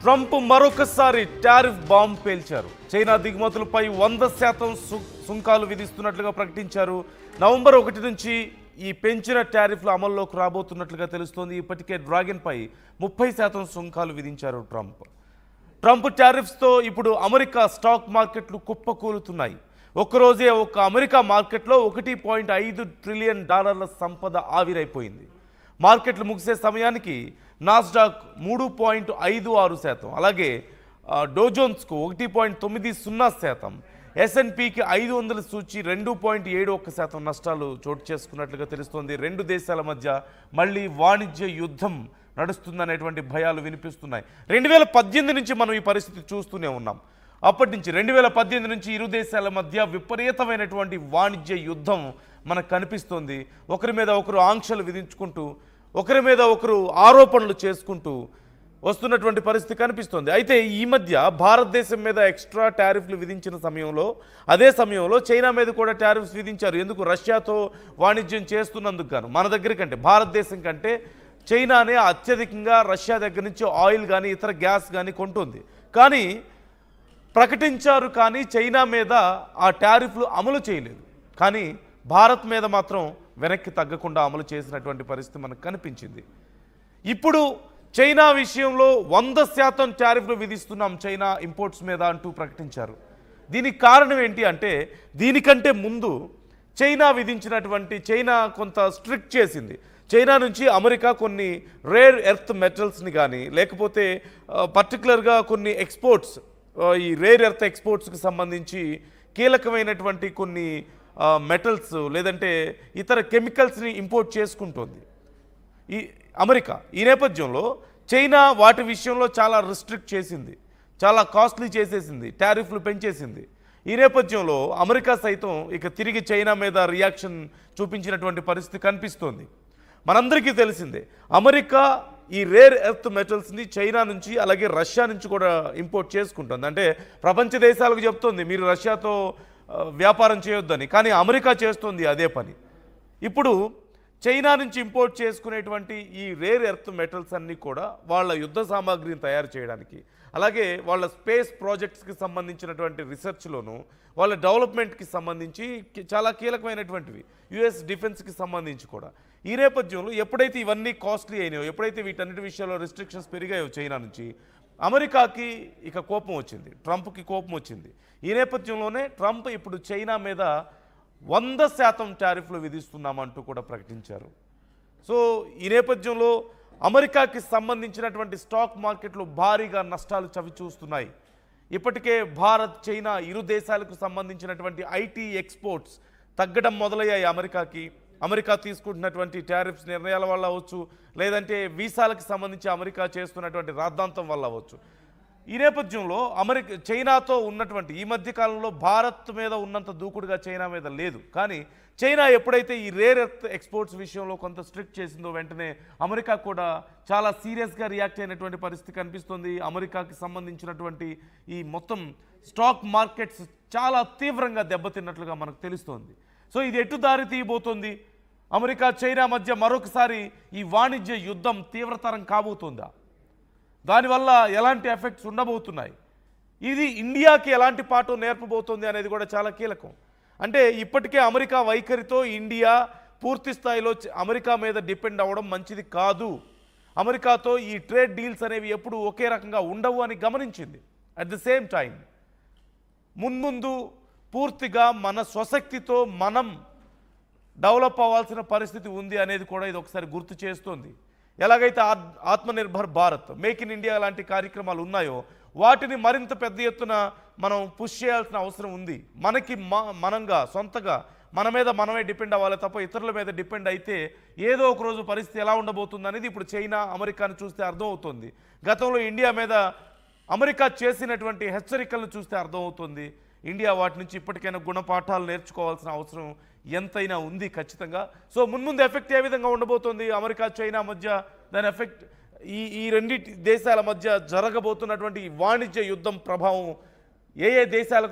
Trump మరొకసారి tariff bomb పేల్చారు. China దిగుమతులపై 100% సుంకాలు విధిస్తున్నట్లుగా ప్రకటించారు. నవంబర్ 1 నుంచి ఈ పెంచిన టారిఫ్లు అమల్లోకి రాబోతున్నట్లుగా తెలుస్తోంది. ఇప్పటికే డ్రాగన్ పై 30% సుంకాలు విధించారు ట్రంప్ టారిఫ్స్తో ఇప్పుడు అమెరికా స్టాక్ మార్కెట్లు కుప్పకూలుతున్నాయి. ఒక్కరోజే అమెరికా మార్కెట్లో $1.5 ట్రిలియన్ సంపద ఆవిరైపోయింది. మార్కెట్లు ముగిసే సమయానికి నాస్డాక్ 3.56%, అలాగే డోజోన్స్కు 1.90%, S&Pకి 500 సూచి 2.71% నష్టాలు చోటు చేసుకున్నట్లుగా తెలుస్తోంది. రెండు దేశాల మధ్య మళ్ళీ వాణిజ్య యుద్ధం నడుస్తుందనేటువంటి భయాలు వినిపిస్తున్నాయి. 2018 నుంచి మనం ఈ పరిస్థితి చూస్తూనే ఉన్నాం. అప్పటి నుంచి 2018 నుంచి ఇరు దేశాల మధ్య విపరీతమైనటువంటి వాణిజ్య యుద్ధం మనకు కనిపిస్తోంది. ఒకరి మీద ఒకరు ఆంక్షలు విధించుకుంటూ, ఒకరి మీద ఒకరు ఆరోపణలు చేసుకుంటూ వస్తున్నటువంటి పరిస్థితి కనిపిస్తోంది. అయితే ఈ మధ్య భారతదేశం మీద ఎక్స్ట్రా టారిఫ్లు విధించిన సమయంలో, అదే సమయంలో చైనా మీద కూడా టారిఫ్స్ విధించారు. ఎందుకు? రష్యాతో వాణిజ్యం చేస్తున్నందుకు గాను. మన దగ్గర కంటే, భారతదేశం కంటే చైనానే అత్యధికంగా రష్యా దగ్గర నుంచి ఆయిల్ కానీ ఇతర గ్యాస్ కానీ కొంటుంది. కానీ ప్రకటించారు, కానీ చైనా మీద ఆ టారిఫ్లు అమలు చేయలేదు. కానీ భారత్ మీద మాత్రం వెనక్కి తగ్గకుండా అమలు చేసినటువంటి పరిస్థితి మనకు కనిపించింది. ఇప్పుడు చైనా విషయంలో 100% టారిఫ్లు విధిస్తున్నాం చైనా ఇంపోర్ట్స్ మీద అంటూ ప్రకటించారు. దీనికి కారణం ఏంటి అంటే, దీనికంటే ముందు చైనా కొంత స్ట్రిక్ట్ చేసింది. చైనా నుంచి అమెరికా కొన్ని రేర్ ఎర్త్ మెటల్స్ని కానీ, లేకపోతే పర్టికులర్గా కొన్ని ఎక్స్పోర్ట్స్, ఈ రేర్ ఎర్త్ ఎక్స్పోర్ట్స్కి సంబంధించి కీలకమైనటువంటి కొన్ని మెటల్స్ లేదంటే ఇతర కెమికల్స్ని ఇంపోర్ట్ చేసుకుంటోంది ఈ అమెరికా. ఈ నేపథ్యంలో చైనా వాటి విషయంలో చాలా రిస్ట్రిక్ట్ చేసింది, చాలా కాస్ట్లీ చేసేసింది, టారిఫ్లు పెంచేసింది. ఈ నేపథ్యంలో అమెరికా సైతం ఇక తిరిగి చైనా మీద రియాక్షన్ చూపించినటువంటి పరిస్థితి కనిపిస్తోంది. మనందరికీ తెలిసిందే, అమెరికా ఈ రేర్ ఎర్త్ మెటల్స్ని చైనా నుంచి అలాగే రష్యా నుంచి కూడా ఇంపోర్ట్ చేసుకుంటుంది. అంటే ప్రపంచ దేశాలకు చెప్తోంది మీరు రష్యాతో వ్యాపారం చేయొద్దని, కానీ అమెరికా చేస్తుంది అదే పని. ఇప్పుడు చైనా నుంచి ఇంపోర్ట్ చేసుకునేటువంటి ఈ రేర్ ఎర్త్ మెటల్స్ అన్నీ కూడా వాళ్ళ యుద్ధ సామాగ్రిని తయారు చేయడానికి, అలాగే వాళ్ళ స్పేస్ ప్రాజెక్ట్స్కి సంబంధించినటువంటి రీసెర్చ్లోను, వాళ్ళ డెవలప్మెంట్కి సంబంధించి చాలా కీలకమైనటువంటివి, యుఎస్ డిఫెన్స్కి సంబంధించి కూడా. ఈ నేపథ్యంలో ఎప్పుడైతే ఇవన్నీ కాస్ట్లీ అయినాయో, ఎప్పుడైతే వీటన్నిటి విషయాల్లో రిస్ట్రిక్షన్స్ పెరిగాయో చైనా నుంచి, అమెరికాకి ఇక కోపం వచ్చింది, ట్రంప్కి కోపం వచ్చింది. ఈ నేపథ్యంలోనే ట్రంప్ ఇప్పుడు చైనా మీద 100% టారిఫ్లు విధిస్తున్నామంటూ కూడా ప్రకటించారు. సో ఈ నేపథ్యంలో అమెరికాకి సంబంధించినటువంటి స్టాక్ మార్కెట్లు భారీగా నష్టాలు చవిచూస్తున్నాయి. ఇప్పటికే భారత్, చైనా ఇరు దేశాలకు సంబంధించినటువంటి ఐటీ ఎక్స్పోర్ట్స్ తగ్గడం మొదలయ్యాయి అమెరికాకి. అమెరికా తీసుకుంటున్నటువంటి టారిఫ్స్ నిర్ణయాల వల్ల అవ్వచ్చు, లేదంటే వీసాలకు సంబంధించి అమెరికా చేస్తున్నటువంటి రాద్ధాంతం వల్ల అవ్వచ్చు. ఈ నేపథ్యంలో చైనాతో ఉన్నటువంటి ఈ మధ్యకాలంలో భారత్ మీద ఉన్నంత దూకుడుగా చైనా మీద లేదు. కానీ చైనా ఎప్పుడైతే ఈ రేర్ ఎర్త్ ఎక్స్పోర్ట్స్ విషయంలో కొంత స్ట్రిక్ట్ చేసిందో, వెంటనే అమెరికా కూడా చాలా సీరియస్గా రియాక్ట్ అయినటువంటి పరిస్థితి కనిపిస్తుంది. అమెరికాకి సంబంధించినటువంటి ఈ మొత్తం స్టాక్ మార్కెట్స్ చాలా తీవ్రంగా దెబ్బతిన్నట్లుగా మనకు తెలుస్తోంది. సో ఇది ఎటు దారి తీయబోతోంది? అమెరికా చైనా మధ్య మరొకసారి ఈ వాణిజ్య యుద్ధం తీవ్రతరం కాబోతుందా? దానివల్ల ఎలాంటి ఎఫెక్ట్స్ ఉండబోతున్నాయి? ఇది ఇండియాకి ఎలాంటి పాఠం నేర్పబోతుంది అనేది కూడా చాలా కీలకం. అంటే ఇప్పటికే అమెరికా వైఖరితో ఇండియా పూర్తి స్థాయిలో అమెరికా మీద డిపెండ్ అవ్వడం మంచిది కాదు, అమెరికాతో ఈ ట్రేడ్ డీల్స్ అనేవి ఎప్పుడు ఒకే రకంగా ఉండవు అని గమనించింది. అట్ ది సేమ్ టైం మున్ముందు పూర్తిగా మన స్వశక్తితో మనం డెవలప్ అవ్వాల్సిన పరిస్థితి ఉంది అనేది కూడా ఇది ఒకసారి గుర్తు చేస్తోంది. ఎలాగైతే Atmanirbhar Bharat, make in India లాంటి కార్యక్రమాలు ఉన్నాయో, వాటిని మరింత పెద్ద ఎత్తున మనం పుష్ చేయాల్సిన అవసరం ఉంది. మనకి మనంగా సొంతగా మన మీద మనమే డిపెండ్ అవ్వాలి తప్ప ఇతరుల మీద డిపెండ్ అయితే ఏదో ఒక రోజు పరిస్థితి ఎలా ఉండబోతుంది అనేది ఇప్పుడు చైనా, అమెరికాను చూస్తే అర్థమవుతుంది. గతంలో ఇండియా మీద అమెరికా చేసినటువంటి హెచ్చరికలను చూస్తే అర్థమవుతుంది. ఇండియా వాటి నుంచి ఇప్పటికైనా గుణపాఠాలు నేర్చుకోవాల్సిన అవసరం ఎంతైనా ఉంది ఖచ్చితంగా. సో మున్ముందు ఎఫెక్ట్ ఏ విధంగా ఉండబోతోంది అమెరికా చైనా మధ్య, దాని ఎఫెక్ట్ ఈ రెండింటి దేశాల మధ్య జరగబోతున్నటువంటి వాణిజ్య యుద్ధం ప్రభావం ఏ దేశాలకు